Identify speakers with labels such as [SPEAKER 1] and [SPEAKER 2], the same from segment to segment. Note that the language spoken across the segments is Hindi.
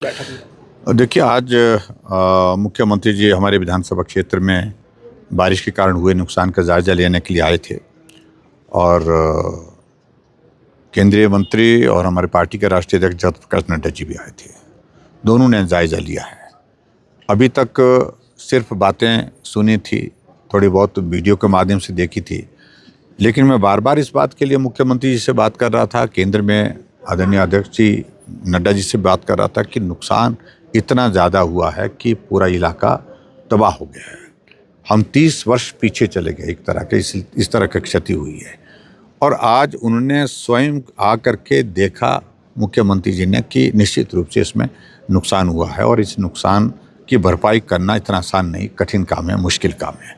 [SPEAKER 1] बैठक में।
[SPEAKER 2] देखिए आज मुख्यमंत्री जी हमारे विधानसभा क्षेत्र में बारिश के कारण हुए नुकसान का जायजा लेने के लिए आए थे और केंद्रीय मंत्री और हमारे पार्टी के राष्ट्रीय अध्यक्ष जगत प्रकाश नड्डा जी भी आए थे। दोनों ने जायजा लिया है। अभी तक सिर्फ बातें सुनी थी, थोड़ी बहुत वीडियो के माध्यम से देखी थी, लेकिन मैं बार बार इस बात के लिए मुख्यमंत्री जी से बात कर रहा था, केंद्र में आदरणीय अध्यक्ष जी नड्डा जी से बात कर रहा था कि नुकसान इतना ज़्यादा हुआ है कि पूरा इलाका तबाह हो गया है। हम 30 वर्ष पीछे चले गए, एक तरह के इस तरह की क्षति हुई है। और आज उन्होंने स्वयं आकर के देखा मुख्यमंत्री जी ने कि निश्चित रूप से इसमें नुकसान हुआ है और इस नुकसान की भरपाई करना इतना आसान नहीं, कठिन काम है, मुश्किल काम है।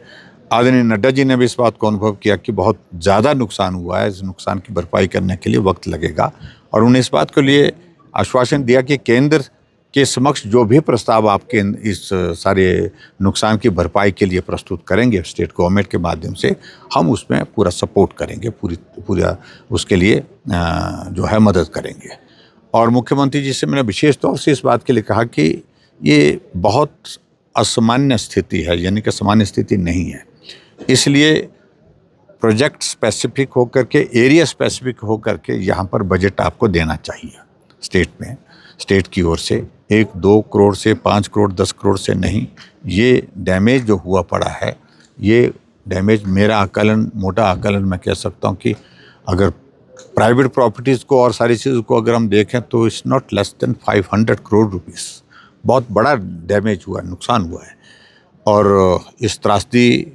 [SPEAKER 2] आदरणीय नड्डा जी ने भी इस बात को अनुभव किया कि बहुत ज़्यादा नुकसान हुआ है, इस नुकसान की भरपाई करने के लिए वक्त लगेगा और उन्हें इस बात के लिए आश्वासन दिया कि केंद्र के समक्ष जो भी प्रस्ताव आपके इस सारे नुकसान की भरपाई के लिए प्रस्तुत करेंगे स्टेट गवर्नमेंट के माध्यम से, हम उसमें पूरा सपोर्ट करेंगे, पूरा उसके लिए जो है मदद करेंगे। और मुख्यमंत्री जी से मैंने विशेष तौर से इस बात के लिए कहा कि ये बहुत असामान्य स्थिति है, यानी कि सामान्य स्थिति नहीं है, इसलिए प्रोजेक्ट स्पेसिफिक होकर के, एरिया स्पेसिफिक होकर के यहाँ पर बजट आपको देना चाहिए स्टेट में, स्टेट की ओर से 1-2 करोड़ से 5 करोड़ 10 करोड़ से नहीं। ये डैमेज जो हुआ पड़ा है, ये डैमेज मेरा आकलन, मोटा आकलन मैं कह सकता हूँ कि अगर प्राइवेट प्रॉपर्टीज़ को और सारी चीज़ों को अगर हम देखें तो it's not less than 500 crore rupees. बहुत बड़ा डैमेज हुआ, नुकसान हुआ है और इस त्रासदी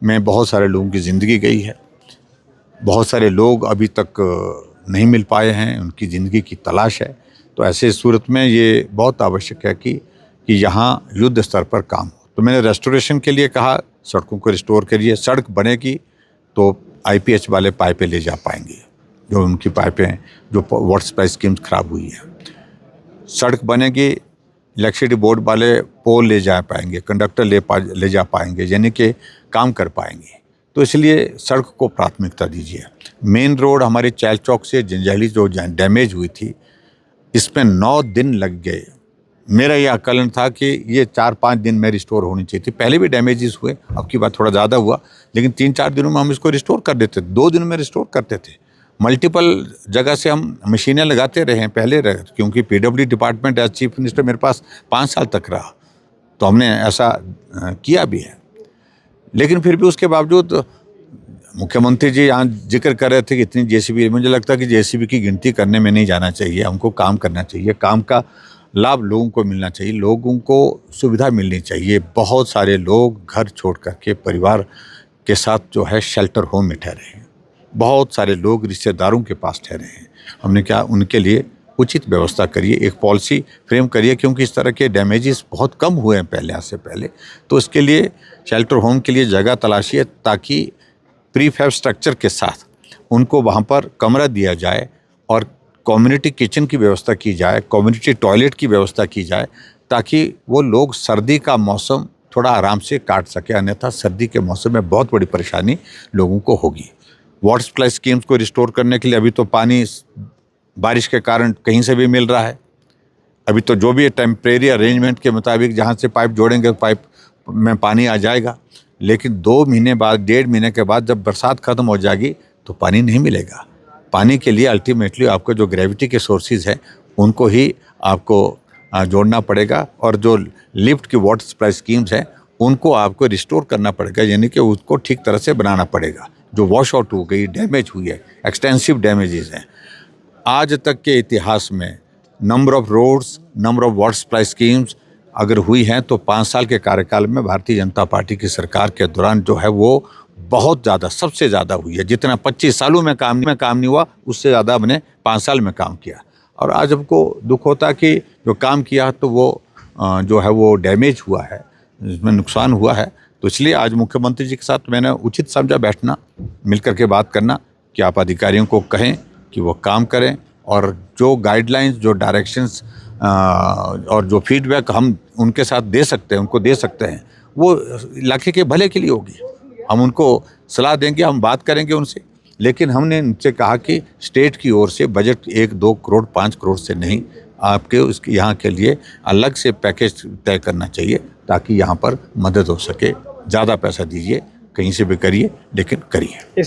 [SPEAKER 2] में बहुत सारे लोगों की ज़िंदगी गई है। बहुत सारे लोग अभी तक नहीं मिल पाए हैं, उनकी ज़िंदगी की तलाश है। तो ऐसे सूरत में ये बहुत आवश्यक है कि यहाँ युद्ध स्तर पर काम हो। तो मैंने रेस्टोरेशन के लिए कहा, सड़कों को रिस्टोर करिए। सड़क बनेगी तो IPH वाले पाइपें ले जा पाएंगे, जो उनकी पाइपें, जो वाटर सप्लाई स्कीम्स खराब हुई है। सड़क बनेगी, इलेक्ट्रिसिटी बोर्ड वाले पोल ले जा पाएंगे, कंडक्टर ले जा पाएंगे, यानी कि काम कर पाएंगे। तो इसलिए सड़क को प्राथमिकता दीजिए। मेन रोड हमारे चैल चौक से जंजैहली जो डैमेज हुई थी, इसमें 9 दिन लग गए। मेरा यह आकलन था कि ये 4-5 दिन में रिस्टोर होनी चाहिए थी। पहले भी डैमेजेस हुए, अब की बात थोड़ा ज़्यादा हुआ, लेकिन 3-4 दिनों में हम इसको रिस्टोर कर देते, 2 दिन में रिस्टोर करते थे। मल्टीपल जगह से हम मशीनें लगाते रहे हैं पहले, क्योंकि PWD department as chief minister मेरे पास 5 साल तक रहा, तो हमने ऐसा किया भी है। लेकिन फिर भी उसके बावजूद मुख्यमंत्री जी यहाँ जिक्र कर रहे थे कि इतनी JCB, मुझे लगता है कि JCB की गिनती करने में नहीं जाना चाहिए, हमको काम करना चाहिए, काम का लाभ लोगों को मिलना चाहिए, लोगों को सुविधा मिलनी चाहिए। बहुत सारे लोग घर छोड़ करके परिवार के साथ जो है शेल्टर होम में ठहरे हैं, बहुत सारे लोग रिश्तेदारों के पास ठहरे हैं। हमने क्या उनके लिए उचित व्यवस्था करिए, एक पॉलिसी फ्रेम करिए, क्योंकि इस तरह के डैमेजेस बहुत कम हुए हैं पहले, आज से पहले। तो इसके लिए शेल्टर होम के लिए जगह तलाशिए, ताकि प्रीफैब स्ट्रक्चर के साथ उनको वहाँ पर कमरा दिया जाए और कम्युनिटी किचन की व्यवस्था की जाए, कम्युनिटी टॉयलेट की व्यवस्था की जाए, ताकि वो लोग सर्दी का मौसम थोड़ा आराम से काट सके, अन्यथा सर्दी के मौसम में बहुत बड़ी परेशानी लोगों को होगी। वाटर सप्लाई स्कीम्स को रिस्टोर करने के लिए अभी तो पानी बारिश के कारण कहीं से भी मिल रहा है। अभी तो जो भी टेम्परेरी अरेंजमेंट के मुताबिक जहाँ से पाइप जोड़ेंगे, पाइप में पानी आ जाएगा, लेकिन 2 महीने बाद, 1.5 महीने के बाद जब बरसात ख़त्म हो जाएगी तो पानी नहीं मिलेगा। पानी के लिए अल्टीमेटली आपको जो ग्रेविटी के सोर्सेज हैं उनको ही आपको जोड़ना पड़ेगा, और जो लिफ्ट की वाटर सप्लाई स्कीम्स हैं उनको आपको रिस्टोर करना पड़ेगा, यानी कि उसको ठीक तरह से बनाना पड़ेगा। जो वॉश आउट हो गई, डैमेज हुई है, एक्सटेंसिव डैमेजेस हैं। आज तक के इतिहास में number of roads, number of water supply schemes अगर हुई हैं तो 5 साल के कार्यकाल में भारतीय जनता पार्टी की सरकार के दौरान जो है वो बहुत ज़्यादा, सबसे ज़्यादा हुई है। जितना 25 सालों में काम नहीं हुआ, उससे ज़्यादा हमने 5 साल में काम किया। और आज हमको दुख होता है कि जो काम किया तो वो जो है वो डैमेज हुआ है, इसमें नुकसान हुआ है। तो इसलिए आज मुख्यमंत्री जी के साथ मैंने उचित समझा बैठना, मिलकर के बात करना कि आप अधिकारियों को कहें कि वो काम करें, और जो गाइडलाइंस, जो डायरेक्शंस और जो फीडबैक हम उनके साथ दे सकते हैं, उनको दे सकते हैं, वो इलाके के भले के लिए होगी। हम उनको सलाह देंगे, हम बात करेंगे उनसे, लेकिन हमने उनसे कहा कि स्टेट की ओर से बजट 1-2 करोड़ 5 करोड़ से नहीं, आपके उसके यहाँ के लिए अलग से पैकेज तय करना चाहिए ताकि यहाँ पर मदद हो सके। ज़्यादा पैसा दीजिए, कहीं से भी करिए, लेकिन करिए।